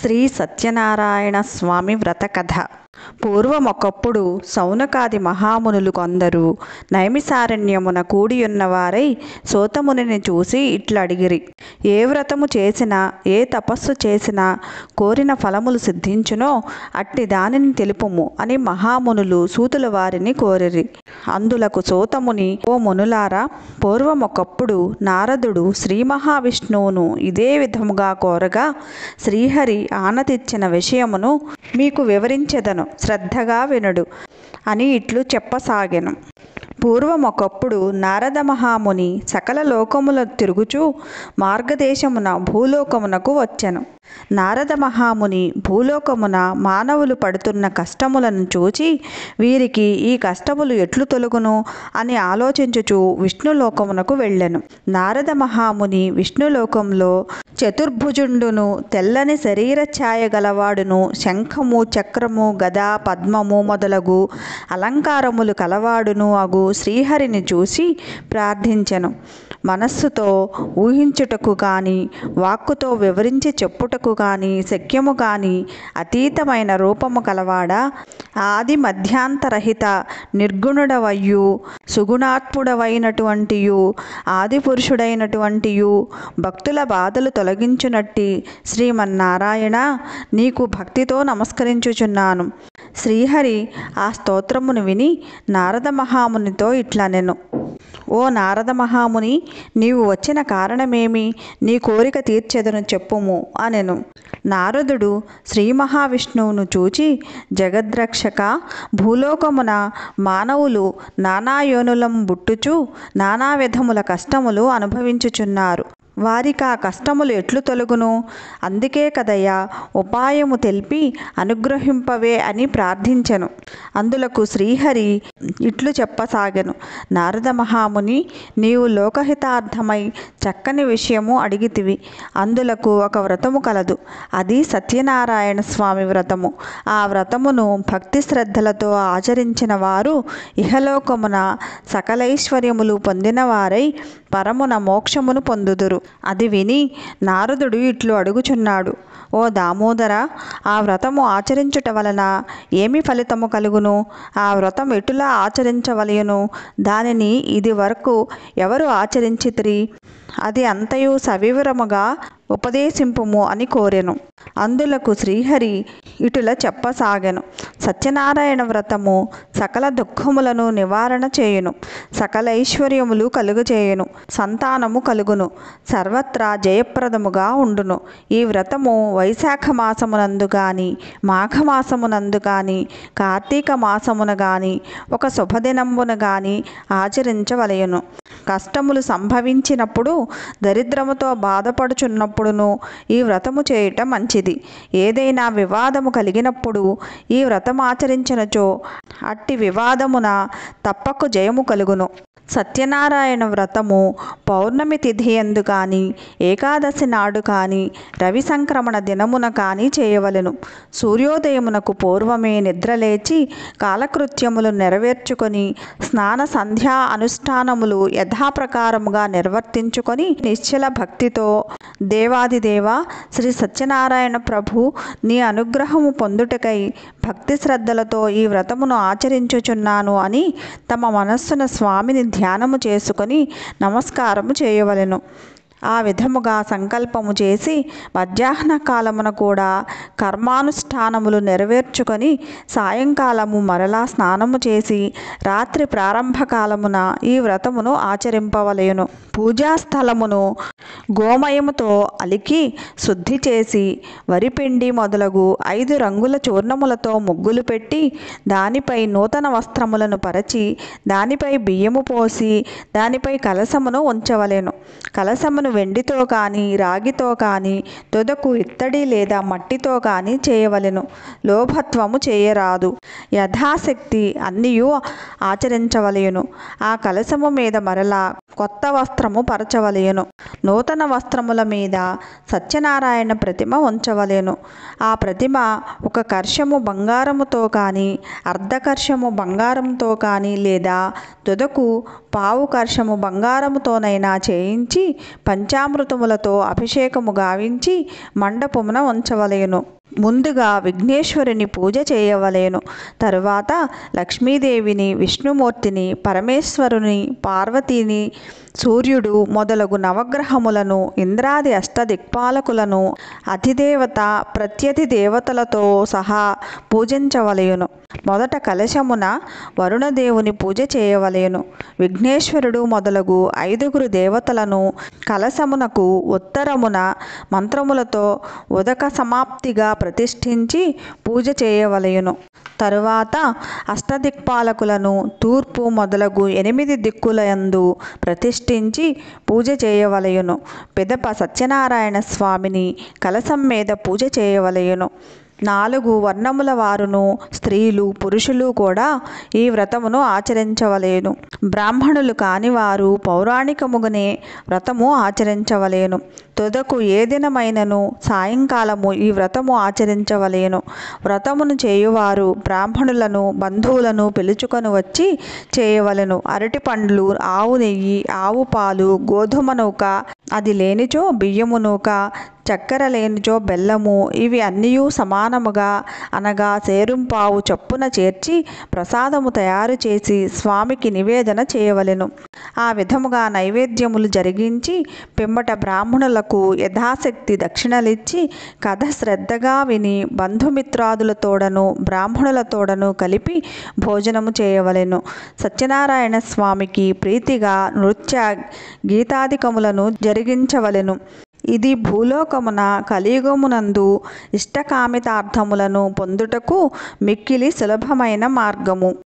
శ్రీ సత్యనారాయణ స్వామి వ్రత కథ. పూర్వమొకప్పుడు సౌనకాది మహామునులు కొందరు నైమిసారణ్యమున కూడియున్నవారై సూతమునిని చూసి ఇట్లడిగిరి. ఏ వ్రతము చేసినా ఏ తపస్సు చేసినా కోరిన ఫలములు సిద్ధించునో అట్టి దానిని తెలుపుము అని మహామునులు సూతుల వారిని కోరిరి. అందులకు సూతముని, ఓ మునులారా, పూర్వమొకప్పుడు నారదుడు శ్రీ మహావిష్ణువును ఇదే విధముగా కోరగా శ్రీహరి ఆనతిచ్చిన విషయమును మీకు వివరించెదను, శ్రద్ధగా వినుడు అని ఇట్లు చెప్పసాగెను. పూర్వమొకప్పుడు నారద మహాముని సకల లోకముల తిరుగుచూ మార్గదేశమున భూలోకమునకు వచ్చెను. నారద మహాముని భూలోకమున మానవులు పడుతున్న కష్టములను చూచి వీరికి ఈ కష్టములు ఎట్లు తొలగును అని ఆలోచించుచు విష్ణులోకమునకు వెళ్ళెను. నారద మహాముని విష్ణులోకంలో చతుర్భుజుండును, తెల్లని శరీర ఛాయ గలవాడును, శంఖము చక్రము గదా పద్మము మొదలగు అలంకారములు కలవాడును అగు శ్రీహరిని చూసి ప్రార్థించెను. మనస్సుతో ఊహించుటకు కానీ వాక్కుతో వివరించి చెప్పుటకు కానీ శక్యము కానీ అతీతమైన రూపము కలవాడా, ఆది మధ్యాంతరహిత నిర్గుణుడవయ్యు సుగుణాత్ముడవైనటువంటియు ఆదిపురుషుడైనటువంటియు భక్తుల బాధలు తొలగించునట్టి శ్రీమన్నారాయణ, నీకు భక్తితో నమస్కరించుచున్నాను. శ్రీహరి ఆ స్తోత్రమును విని నారద మహామునితో ఇట్లనెను. ఓ నారద మహాముని, నీవు వచ్చిన కారణమేమి? నీ కోరిక తీర్చెదను, చెప్పుము అనెను. నారదుడు శ్రీ మహావిష్ణువును చూచి, జగద్రక్షక, భూలోకమున మానవులు నానా యోనులం బుట్టుచు నానా విధముల కష్టములు అనుభవించుచున్నారు. వారికి ఆ కష్టములు ఎట్లు తొలగును? అందుకే కదయ్యా ఉపాయము తెలిపి అనుగ్రహింపవే అని ప్రార్థించెను. అందులకు శ్రీహరి ఇట్లు చెప్పసాగెను. నారద మహాముని, నీవు లోకహితార్థమై చక్కని విషయము అడిగితివి. అందులకు ఒక వ్రతము కలదు. అది సత్యనారాయణ స్వామి వ్రతము. ఆ వ్రతమును భక్తి శ్రద్ధలతో ఆచరించిన వారు ఇహలోకమున సకలైశ్వర్యములు పొందినవారై పరమున మోక్షమును పొందుదురు. అది విని నారదుడు ఇట్లు అడుగుచున్నాడు. ఓ దామోదర, ఆ వ్రతము ఆచరించుట వలన ఏమి ఫలితము కలుగును? ఆ వ్రతం ఎటులా ఆచరించవలయును? దానిని ఇది వరకు ఎవరు ఆచరించితిరి? అది అంతయు సవివరముగా ఉపదేశింపుము అని కోరెను. అందులకు శ్రీహరి ఇటుల చెప్పసాగెను. సత్యనారాయణ వ్రతము సకల దుఃఖములను నివారణ చేయును, సకల ఐశ్వర్యములు కలుగజేయును, సంతానము కలుగును, సర్వత్రా జయప్రదముగా ఉండును. ఈ వ్రతము వైశాఖ మాసమునందు గాని మాఘమాసమునందు గాని కార్తీక మాసమున గాని ఒక శుభదినంబున గాని ఆచరించవలయును. కష్టములు సంభవించినప్పుడు, దరిద్రముతో బాధపడుచున్నప్పుడును ఈ వ్రతము చేయుట మంచిది. ఏదైనా వివాదము కలిగినప్పుడు ఈ వ్రతము ఆచరించినచో అట్టి వివాదమున తప్పకు జయము కలుగును. సత్యనారాయణ వ్రతము పౌర్ణమి తిథి యందు కానీ ఏకాదశి నాడు కానీ రవి సంక్రమణ దినమున కానీ చేయవలెను. సూర్యోదయమునకు పూర్వమే నిద్రలేచి కాలకృత్యములు నెరవేర్చుకొని స్నాన సంధ్యా అనుష్ఠానములు యథాప్రకారముగా నిర్వర్తించుకొని నిశ్చల భక్తితో, దేవాదిదేవ శ్రీ సత్యనారాయణ ప్రభు, నీ అనుగ్రహము పొందుటకై భక్తి శ్రద్ధలతో ఈ వ్రతమును ఆచరించుచున్నాను అని తమ మనస్సున స్వామిని ధ్యానము చేసుకొని నమస్కారము చేయవలెను. ఆ విధముగా సంకల్పము చేసి మధ్యాహ్న కాలమున కూడా కర్మానుష్ఠానములు నెరవేర్చుకొని సాయంకాలము మరలా స్నానము చేసి రాత్రి ప్రారంభ కాలమున ఈ వ్రతమును ఆచరింపవలెను. పూజాస్థలమును గోమయముతో అలికి శుద్ధి చేసి వరిపిండి మొదలగు 5 రంగుల చూర్ణములతో ముగ్గులు పెట్టి దానిపై నూతన వస్త్రములను పరచి దానిపై బియ్యము పోసి దానిపై కలశమును ఉంచవలెను. కలశమును వెండితో కానీ రాగితో కానీ తుదకు ఇత్తడి లేదా మట్టితో కానీ చేయవలెను. లోభత్వము చేయరాదు. యథాశక్తి అన్నియు ఆచరించవలెను. ఆ కలశము మీద మరలా కొత్త వస్త్రము పరచవలెను. నూతన వస్త్రముల మీద సత్యనారాయణ ప్రతిమ ఉంచవలెను. ఆ ప్రతిమ ఒక కర్షము బంగారముతో కానీ అర్ధకర్షము బంగారంతో కానీ లేదా తుదకు పావు కర్షము బంగారముతోనైనా చేయించి పంచామృతములతో అభిషేకము గావించి మండపమున ఉంచవలెను. ముందుగా విఘ్నేశ్వరుని పూజ చేయవలెను. తరువాత లక్ష్మీదేవిని, విష్ణుమూర్తిని, పరమేశ్వరుని, పార్వతిని, సూర్యుడు మొదలగు నవగ్రహములను, ఇంద్రాది అష్టదిక్పాలకులను, అధిదేవత ప్రత్యధి దేవతలతో సహా పూజించవలెను. మొదట కలశమున వరుణదేవుని పూజ చేయవలెను. విఘ్నేశ్వరుడు మొదలగు 5 దేవతలను కలశమునకు ఉత్తరమున మంత్రములతో ఉదక సమాప్తిగా ప్రతిష్ఠించి పూజ చేయవలెను. తరువాత అష్టదిక్పాలకులను తూర్పు మొదలగు 8 దిక్కులయందు ప్రతిష్ఠించి పూజ చేయవలెను. పిదప సత్యనారాయణ స్వామిని కలశం మీద పూజ చేయవలెను. 4 వర్ణముల వారును, స్త్రీలు, పురుషులు కూడా ఈ వ్రతమును ఆచరించవలెను. బ్రాహ్మణులు కానివారు పౌరాణికముగనే వ్రతము ఆచరించవలెను. తుదకు ఏ దినమైనను సాయంకాలము ఈ వ్రతము ఆచరించవలెను. వ్రతమును చేయువారు బ్రాహ్మణులను, బంధువులను పిలుచుకొని వచ్చి చేయవలెను. అరటి పండ్లు, ఆవు నెయ్యి, ఆవు పాలు, గోధుమ నూక, అది లేనిచో బియ్యము నూక, చక్కెర లేనిచో బెల్లము, ఇవి అన్నియూ సమానముగా అనగా సేరుంపావు చొప్పున చేర్చి ప్రసాదము తయారు చేసి స్వామికి నివేదన చేయవలెను. ఆ విధముగా నైవేద్యములు జరిగించి పిమ్మట బ్రాహ్మణులకు యథాశక్తి దక్షిణలిచ్చి కథ శ్రద్ధగా విని బంధుమిత్రాదులతోడను బ్రాహ్మణులతోడను కలిపి భోజనము చేయవలెను. సత్యనారాయణ స్వామికి ప్రీతిగా నృత్య గీతాదికములను జరిగించవలెను. ఇది భూలోకమున కలియుగమునందు ఇష్టకామితార్థములను పొందుటకు మిక్కిలి సులభమైన మార్గము.